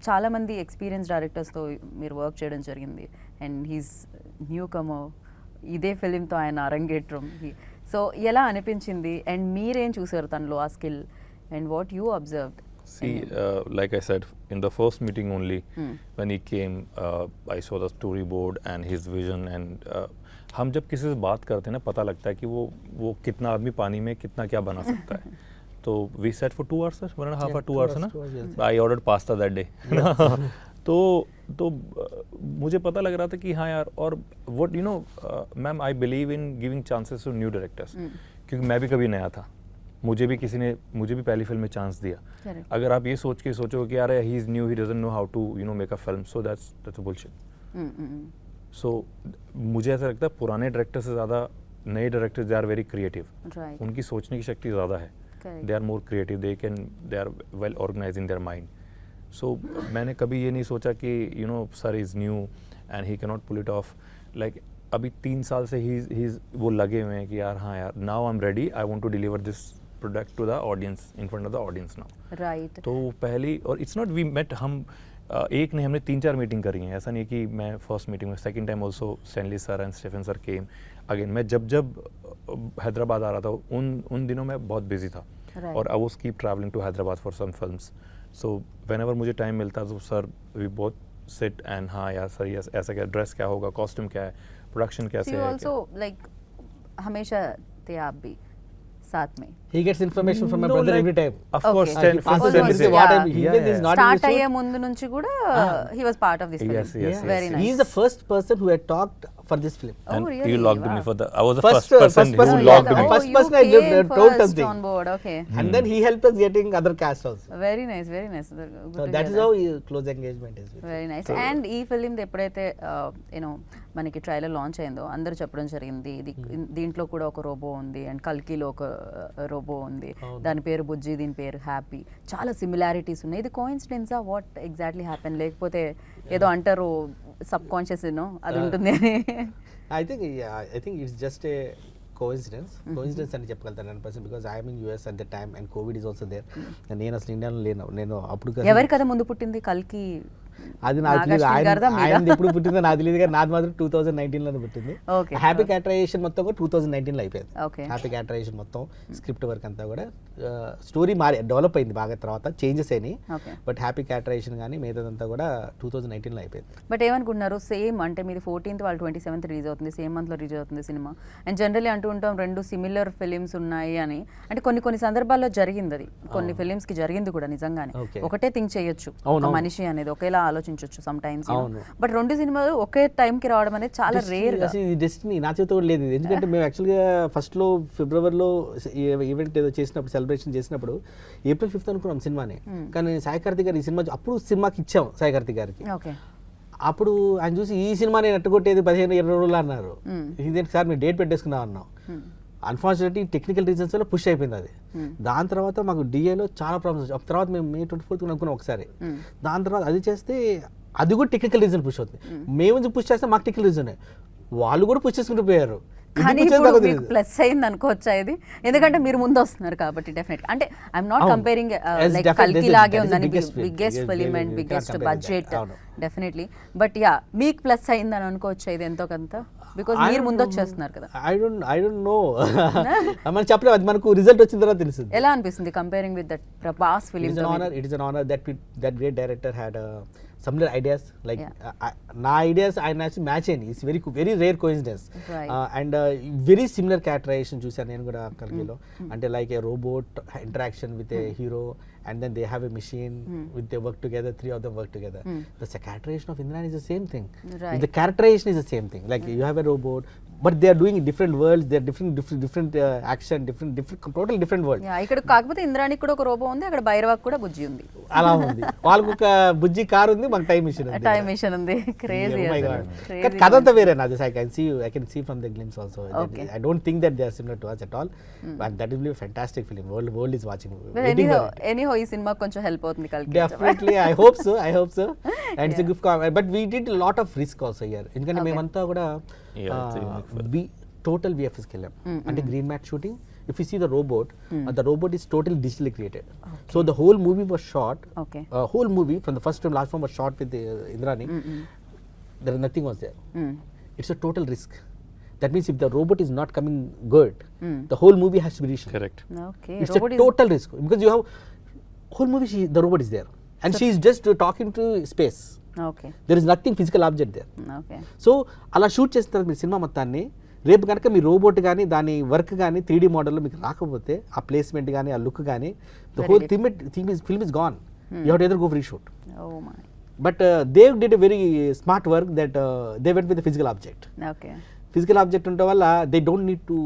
చాలామంది ఎక్స్పీరియన్స్ డైరెక్టర్స్తో మీరు వర్క్ చేయడం జరిగింది, అండ్ హీస్ న్యూ కమర్, ఇదే ఫిలింతో ఆయన అరంగేట్రం. సో ఎలా అనిపించింది, అండ్ మీరేం చూసారు తనలో ఆ skill, and what you observed? See, like I said, in the first meeting only, when he came, I saw the storyboard and his vision. And हम जब किसी से बात करते हैं ना, पता लगता है कि वो कितना आदमी पानी में कितना क्या बना सकता है. तो we sat for 2 hours, sir, 1.5 or 2 hours ना. I ordered pasta that day. तो मुझे पता लग रहा था कि हाँ यार. और what you know, ma'am, I believe in giving chances to new directors. क्योंकि मैं भी कभी नया था. मुझे भी पहली फिल्म में चांस दिया. Correct. अगर आप ये सोच के सोचो कि यार he is new, he doesn't know how to make a film, so that's a bullshit. So मुझे ऐसा लगता है पुराने डायरेक्टर से ज़्यादा नए director they are very creative. उनकी सोचने की शक्ति ज़्यादा है. They are more creative, they are well organise in their mind. So मैंने कभी ये नहीं सोचा कि sir is new and he can not pull it off. Like अभी 3 साल से ही वो लगे हुए हैं कि यार हाँ यार, now I am ready, I want to deliver this product to the audience, in front of the audience now. Right. तो पहली, और इट्स नॉट वी मेट, हम एक नहीं, हमने 3-4 मीटिंग करी हैं. ऐसा नहीं कि मैं फर्स्ट मीटिंग में, second time also Stanley sir and Stephen sir came again. मैं जब हैदराबाद आ रहा था उन दिनों मैं बहुत बिजी था. और I was keep travelling to Hyderabad for some films. So whenever मुझे टाइम मिलता तो sir we both sit and हाँ यार सर ये ऐसा क्या, ड्रेस क्या होगा, कॉस्ट्यूम क्या है, प्रोडक्शन कैसे है. ऑल्सो लाइक हमेशा थे आप भी साथ में. He gets information from my brother every time. Of course, Okay. Start అయ్యే ముందు నుంచి కూడా he was part of this film. Yes. Very nice. He is the first person who had talked for this film. And Oh, really? you logged me Wow. for the, I was the First first person who person, logged me. First you person I came told first something. on board. Okay. And then he helped us getting other cast also. Very nice, very nice. Good So to that hear is how close engagement is with. Very nice. And ఈ film ఎప్పుడైతే you know మనకి trailer launch అయిందో అందరూ చెప్పడం జరిగింది దీంట్లో కూడా ఒక రోబో ఉంది అండ్ కల్కిలో ఒక రోబో ఉంది, దాని పేరు బుజ్జి, దీని పేరు హ్యాపీ. చాలా సిమిలారిటీస్ ఉన్నాయి. ఇది కోఇన్సిడెన్సా, వాట్ ఎగ్జాక్ట్లీ హ్యాపెన్, లేకపోతే ఏదో అంటారు సబ్ కాన్షియస్ అది ఉంటుంది అని? I think it's just a coincidence అని చెప్పగలుగుతాను 100%, because I am in US at the time and COVID is also there. నేను అసలు ఇండియాలో లేను. నేను అప్పుడు ఎవరి కథ ముందు పుట్టింది, కల్కి? అది నాకు తెలియదు, ఆయన ఎప్పుడు పుట్టిందో నాకు తెలియదు, కానీ నాది మాత్రం 2019లోనే పుట్టింది. హ్యాపీ క్యాటరైజేషన్ మొత్తం కూడా 2019లో అయిపోయింది. హ్యాపీ క్యాటరైజేషన్ మొత్తం స్క్రిప్ట్ వర్క్ అంతా కూడా స్టోరీ డెవలప్ అయింది బాగా, తర్వాత చేంజెస్ అయినాయి. బట్ హ్యాపీ క్యాటరైజేషన్ కానీ మిగతాదంతా కూడా 2019లో అయిపోయింది. బట్ ఏమనుకుంటున్నారు, సేమ్ అంటే మీది 14th, వాళ్ళు 27th రిలీజ్ అవుతుంది, సేమ్ మంత్లో రిలీజ్ అవుతుంది సినిమా. అండ్ జనరల్లీ అంటూ ఉంటాం రెండు సిమిలర్ ఫిలిమ్స్ ఉన్నాయి అని. అంటే కొన్ని సందర్భాల్లో జరిగింది, అది కొన్ని ఫిలిమ్స్కి జరిగింది కూడా నిజంగానే. ఒకటే థింక్ చేయొచ్చు మనిషి అనేది, ఒకేలా ఆలోచించవచ్చు సమ్ టైమ్స్. బట్ రెండు సినిమాలు ఒకే టైంకి రావడం అనేది చాలా రేర్. డెస్టినీ నా చేతితో కూడా లేదు. ఎందుకంటే మేము యాక్చువల్గా ఫస్ట్లో ఫిబ్రవరిలో ఈవెంట్ ఏదో చేసినప్పుడు, సెలబ్రేషన్ చేసినప్పుడు April 5th అనుకున్నాం సినిమాని. కానీ సాయి కార్తిక్ గారు ఈ సినిమా అప్పుడు సినిమాకి ఇచ్చాం సాయి కార్తిక్ గారికి. అప్పుడు ఆయన చూసి ఈ సినిమా నేను ఎట్టగొట్టేది 15-20 రోజులు అన్నారు. ఇదేంటి సార్ మీరు డేట్ పెట్టేసుకున్నాం అన్నాం. అన్ఫార్చునేట్లీ టెక్నికల్ రీజన్స్ వల్ల పుష్ అయిపోయింది అది. దాని తర్వాత మాకు డిఏలో చాలా ప్రాబ్లమ్స్ వచ్చాయి. తర్వాత మేము May 24th అనుకున్నాం ఒకసారి. దాని తర్వాత అది చేస్తే అది కూడా టెక్నికల్ రీజన్ పుష్ అవుతుంది. మేము పుష్ చేస్తే మాకు టెక్నికల్ రీజన్, వాళ్ళు కూడా పుష్ చేసుకుంటూ పోయారు. కానీ మీకు ప్లస్ అయింది అనుకోవచ్చా ఇది, ఎందుకంటే మీరు ముందు వస్తున్నారు కాబట్టి. డెఫినెట్ అంటే ఐఎమ్ నాట్ కంపేరింగ్ లైక్ కల్కి లాగే ఉందని, biggest film and biggest budget definitely. But yeah మీకు ప్లస్ అయిందని అనుకోవచ్చా ఇది ఎంతో కొంత, బికాజ్ మీరు ముందు వచ్చేస్తున్నారు కదా. ఐ డోంట్ నో, మనం చెప్పలేము, అది మనకు రిజల్ట్ వచ్చిన తర్వాత తెలుస్తుంది. ఎలా అనిపిస్తుంది comparing with that Prabhas film? It is an honor that great director had similar ideas, like నా ఐడియాస్ ఆయన మ్యాచ్ అయ్యింది. It's very rare coincidence. And very similar characterisation చూసాను నేను కూడా కల్కిలో. అంటే like a robot interaction with a hero, and then they have a machine with they work together, 3 of them work together. The characterization of Indrani is the same thing. The characterization is the same thing. Like you have a robot, but they are doing different worlds, they are different action, different total different world. Yeah, ఇక్కడ కాకపోతే ఇంద్రాని కూడా ఒక robo ఉంది, అక్కడ భైరవకు కూడా బుజ్జి ఉంది. అలా ఉంది. వాళ్ళకు ఒక బుజ్జి కార్ ఉంది, మాకు టైం మిషన్ ఉంది. టైం మిషన్ ఉంది. క్రేజీ. కథ అంతా వేరే నాది. I can see from the glimpse also. I don't think that they are similar to us at all. But that will be a fantastic film. World is watching. Anyhow ఈ cinema కొంచెం help అవుతుంది కల్కి. Definitely, I hope so. And it's a good but we did a lot of risk also here. ఎందుకంటే మేమంతా కూడా total VFX కెళ్ళాం. అంటే green matte shooting. If you see the robot, the robot is totally digitally created. So the whole movie was shot. Whole movie from the first film, last film was shot with Indrani. There nothing was there. It's a total risk. That means if the robot is not coming good, the whole movie has to be reshot. Correct. Okay. It's a total risk, because you have whole movie the robot is there and she is just talking to space. Okay There is nothing physical object there. Okay so అలా shoot చేసిన తర్వాత మీరు cinema మొత్తాన్ని రేపు కనుక మీ robot కానీ దాని work కానీ 3D మోడల్లో మీకు రాకపోతే ఆ ప్లేస్మెంట్ కానీ ఆ లుక్ కానీ the whole film is gone. You have to either go for reshoot. Oh my but they did a very smart work that they went with physical object. Okay physical object ఉండడం వల్ల they don't need to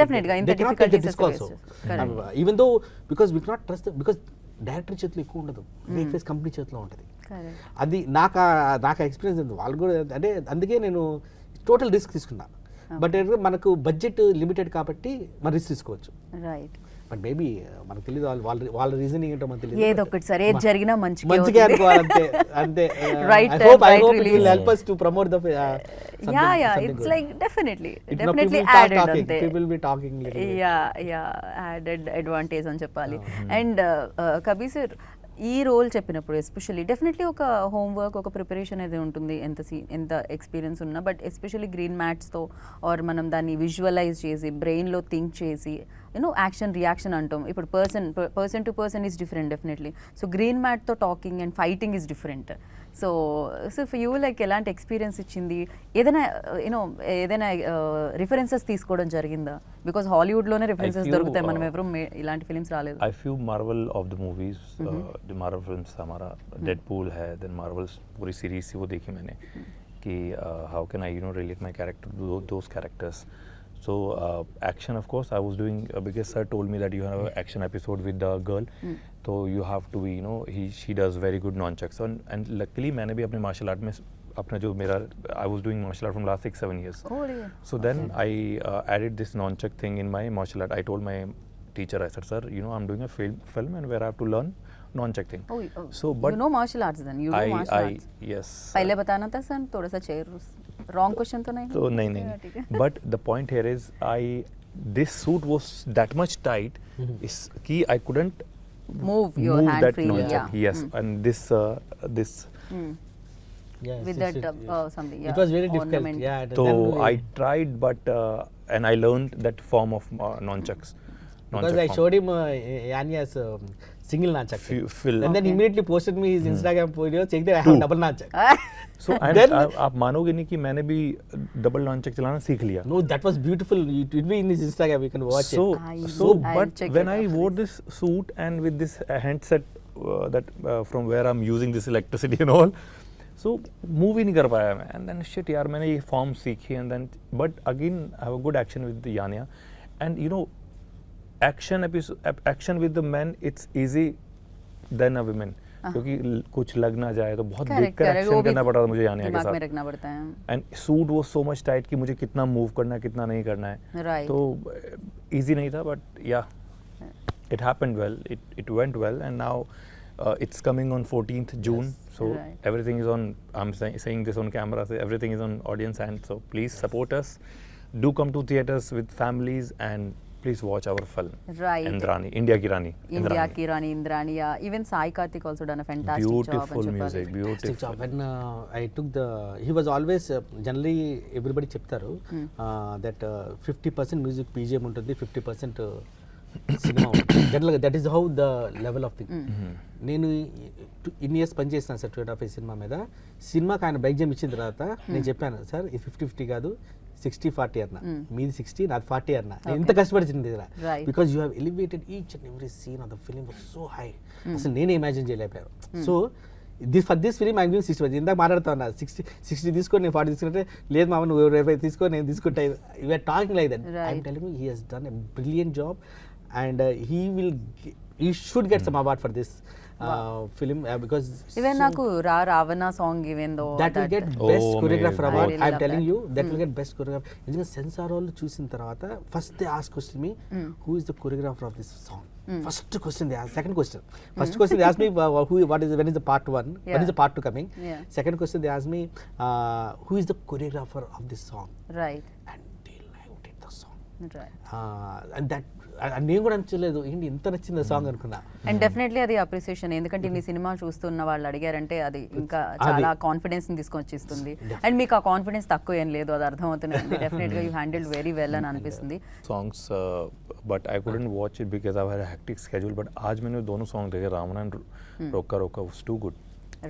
Definitely, in the difficulties risk also. Correct. Even though because we cannot trust because director చేతిలో ఎక్కువ ఉండదు, make face company చేతిలో ఉంటుంది. అది నాకు experience ఉంది. వాళ్ళు కూడా అంటే అందుకే నేను టోటల్ రిస్క్ తీసుకున్నా. బట్ మనకు బడ్జెట్ లిమిటెడ్ కాబట్టి మనం రిస్క్ తీసుకోవచ్చు. రైట్. బట్ మేబీ మనకు తెలియదు వాళ్ళ రీజనింగ్ ఏంటో మనకు తెలియదు. ఏదో ఒకటి సార్, ఏది జరిగినా మంచిగా అనుకోవాలి అంతే. అంతే. Right I time, hope right it release. will help us to promote the yeah, it's like definitely people added ante. People will be talking little bit. yeah added advantage అని చెప్పాలి. అండ్ కబీర్ సార్ ఈ role చెప్పినప్పుడు especially definitely ఒక homework, ఒక preparation అనేది ఉంటుంది ఎంత experience ఉన్నా. బట్ ఎస్పెషల్లీ గ్రీన్ మ్యాట్స్తో ఆర్ మనం దాన్ని విజువలైజ్ చేసి బ్రెయిన్లో థింక్ చేసి యాక్షన్ రియాక్షన్ అంటాం. ఇప్పుడు person to person is different definitely. So green మ్యాట్తో talking and fighting is different. So for you like ఎలాంటి ఎక్స్పీరియన్స్ ఇచ్చింది? ఏదైనా రిఫరెన్సెస్ తీసుకోవడం జరిగిందా? బికాస్ హాలీవుడ్లోనే రిఫరెన్సెస్ దొరుకుతాయి, మనం ఎవరు ఇలాంటి ఫిల్మ్స్ రాలేదు. I feel Marvel of the movies, the Marvel films हमारा Deadpool है, then Marvel पूरी series ही वो देखी मैंने कि how can I relate my character to those characters. So action, of course, I was doing because sir told me that you have an action episode with the girl, so you have to be she does very good nunchucks, and luckily मैंने भी अपने martial art में अपना जो मेरा I was doing martial art from last 6-7 years. Oh, yeah. So then I added this nunchuck thing in my martial art. I told my teacher, I said, sir, I'm doing a film and where I have to learn nunchuck thing. So but you know martial arts then? You do martial arts? Yes. पहले बताना था sir, थोड़ा सा chair wrong question तो नहीं? So नहीं. But the point here is this suit was that much tight is कि I couldn't move your hand that freely. nunchuck. Yeah. Yes. And this Yes, with that something. Yeah. It was very difficult. Ornament. Yeah. so I tried, but and I learned that form of nunchucks. Because I showed him Yanya's single nunchuck. And then immediately posted me his Instagram video, check that I have double nunchuck. So and then आप मानोगे नहीं कि मैंने भी double nunchuck चलाना सीख लिया. No, that was beautiful. It will be in his Instagram. You can watch So it. but when I wore this suit and with this handset that from where I'm using this electricity and all, so move ही नहीं कर पाया मैं. And then shit यार मैंने ये form सीखी and then but again I have a good action with the Yanya and action with the men it's easy than a women. क्योंकि कुछ लग ना जाए तो बहुत देख कर एक्शन करना पड़ा था मुझे यानिया के साथ. दिमाग में रखना पड़ता है. And suit was so much tight कि मुझे कितना मूव करना है कितना नहीं करना है. Right. तो इजी नहीं था बट या it happened well, it went well and now it's coming on 14th June. Yes. So everything is on, I'm saying this on camera, so everything is on audience hand, so please support us, do come to theaters with families and please watch our film. Right. Indrani, India Ki Rani. Indrani. Yeah. Even Sai Karthik also done a fantastic beautiful job. Music, beautiful job. When I took he was always generally everybody చెప్తారు that 50% music BGM ఉంటుంది, 50% cinema ఉంటుంది. జనరల్గా that is how the level of thing. నేను ఇన్ని years పనిచేస్తాను sir 2.5 cinema మీద. సినిమాకి ఆయన బైక్ జమ్ ఇచ్చిన తర్వాత నేను చెప్పాను సార్ ఇది 50-50 కాదు 60-40 అన్న, మీది 60 నాది 40 అన్న. ఎంత కష్టపడిచింది because you have elevated each and every scene of the film was so high. అసలు నేనే ఇమాజిన్ చేయలేకపోయాను. So for this film I'm giving 60. ఇందాక మాట్లాడుతా ఉన్నా 60 తీసుకొని నేను 40 తీసుకుంటే లేదు మామ నువ్వు 25 తీసుకో నేను తీసుకుంటా. You are talking like that. I'm telling you he has done a brilliant job and he should get some award for this film because even naku Ravana song, even though that will get best choreographer award. I am telling you that will get best choreographer. ఎందుకంటే censor వాళ్ళు చూసిన తర్వాత first they ask question me who is the choreographer of this song. First question they ask. Second question. First question they ask me when is the part 1, when is the part 2 coming. Second question they ask me who is the choreographer of this song. Right. And they loved it, the song. And that నేను కూడా నచ్చలేదు, ఏంటి ఇంత నచ్చింది ఆ song అనుకున్నా. And definitely అది appreciation, ఎందుకంటే ఈ సినిమా చూస్తున్న వాళ్ళు అడిగారంటే అది ఇంకా చాలా కాన్ఫిడెన్స్ ని తీసుకొని ఇస్తుంది. అండ్ మీకు ఆ కాన్ఫిడెన్స్ తక్కువ ఏం లేదు, అది అర్థమవుతుంది. డెఫినెట్ గా యూ హ్యాండిల్డ్ వెరీ వెల్ అని అనిపిస్తుంది. Songs but I couldn't watch it because I had a hectic schedule, but आज मैंने दोनों सॉन्ग देखे, रावण एंड रोका रोका was too good.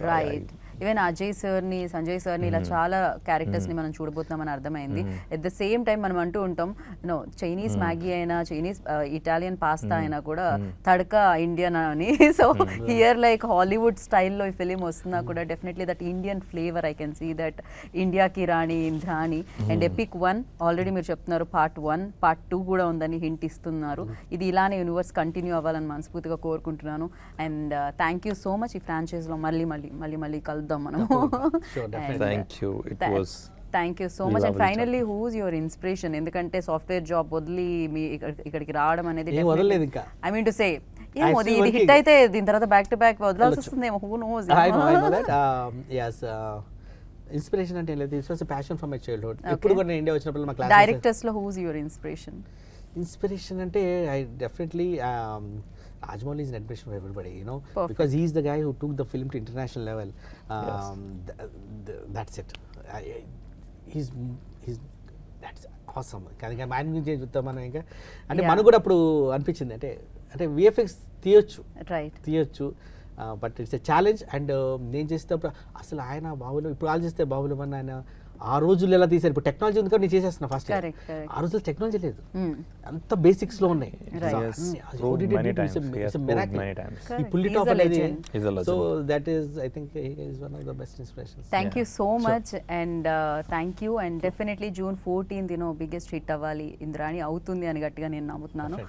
Right, even Ajay సార్ని, సంజయ్ సార్ని, ఇలా చాలా క్యారెక్టర్స్ని మనం చూడబోతున్నామని అర్థమైంది. ఎట్ ద సేమ్ టైం మనం అంటూ ఉంటాం యూనో చైనీస్ మ్యాగీ అయినా, చైనీస్ ఇటాలియన్ పాస్తా అయినా కూడా తడక ఇండియన్ అని. సో హియర్ లైక్ హాలీవుడ్ స్టైల్లో ఈ ఫిలిం వస్తున్నా కూడా definitely that Indian flavour I can see that. ఇండియాకి రాణి ఇంద్రాణి అండ్ ఎపిక్ 1 ఆల్రెడీ మీరు చెప్తున్నారు, పార్ట్ 1 పార్ట్ 2 కూడా ఉందని హింట్ ఇస్తున్నారు. ఇది ఇలానే యూనివర్స్ కంటిన్యూ అవ్వాలని మనస్ఫూర్తిగా కోరుకుంటున్నాను. And thank you so much. ఈ ఫ్రాంచైజ్లో మళ్ళీ కలుద్దాం మనము. Thank you. It was thank you so much. And finally who's your inspiration? ఎందుకంటే సాఫ్ట్వేర్ జాబ్ వదిలి మీ ఇక్కడికి రావడం అనేది ఐ మీన్ టు సే ఇది హిట్ అయితే దీని తర్వాత బ్యాక్ టు బ్యాక్ వదలాల్సి వస్తుందేమో, హూ నోస్. ఇన్స్పిరేషన్ అంటే లేదు, it's was a passion for my childhood. ఎప్పుడు కూడా నేను ఇండియా వచ్చినప్పుడు మా క్లాస్ డైరెక్టర్స్ లో హూజ్ యువర్ ఇన్స్పిరేషన్? Inspiration అంటే I definitely Rajmouli is an admiration for everybody, you know. Perfect. Because he is the guy who took the film to international level. That's it. He's that's awesome. కానీ mind గురించి చెప్తాం మనం ఇంకా. అంటే మనకు కూడా అప్పుడు అనిపించింది, అంటే విఎఫ్ఎక్స్ తీయొచ్చు, but it's a challenge. And నేను చేసేటప్పుడు అసలు ఆయన బాబులు, ఇప్పుడు వాళ్ళు చేస్తే బాబులు మన ఆయన ఆ రోజుల్లో ఎలా తీసారు, ఇప్పుడు టెక్నాలజీ ఉంది కాబట్టి నేను చేసేస్తున్నా ఫాస్ట్. ఆ రోజుల్లో టెక్నాలజీ లేదు, అంత బేసిక్స్ లో ఉన్నాయి. So that is I think is one of the best inspirations. Thank you so much. And thank you. And definitely June 14th biggest hit అవ్వాలి, ఇంద్రాణి అవుతుంది అని గట్టిగా నేను నమ్ముతున్నాను.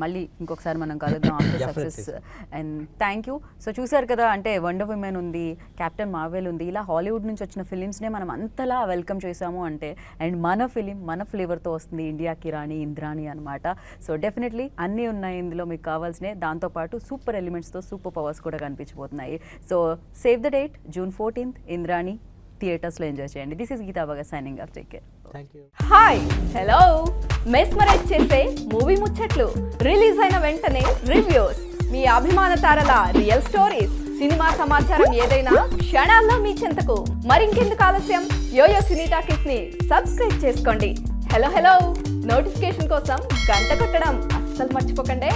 మళ్ళీ ఇంకొకసారి మనం కలుద్దాం after success. And thank you. So చూసారు కదా, అంటే వండర్ ఉమెన్ ఉంది, కెప్టెన్ మార్వెల్ ఉంది, ఇలా హాలీవుడ్ నుంచి వచ్చిన ఫిలిమ్స్నే మనం అంతలా వెల్కమ్ చేసాము అంటే, అండ్ మన ఫిలిం మన ఫ్లేవర్తో వస్తుంది, ఇండియాకి రాణి ఇంద్రాణి అనమాట. సో డెఫినెట్లీ అన్నీ ఉన్నాయి ఇందులో మీకు కావాల్సినవి, దాంతోపాటు సూపర్ ఎలిమెంట్స్తో సూపర్ పవర్స్ కూడా కనిపించబోతున్నాయి. So save the date, June 14th Indrani థియేటర్స్లో ఎంజాయ్ చేయండి. This is Geetha Baga signing off. Take care. Hi, hello. Mesmerize చేసే మూవీ ముచ్చట్లు, రిలీజ్ అయిన వెంటనే రివ్యూస్, మీ అభిమాన తారల రియల్ స్టోరీస్, సినిమా సమాచారం ఏదైనా క్షణాల్లో మీ చెంతకు. మరింకెందుకు ఆలస్యం, యోయో సినీ టాకీస్ ని సబ్స్క్రైబ్ చేసుకోండి. హలో నోటిఫికేషన్ కోసం గంట కొట్టడం అస్సలు మర్చిపోకండి.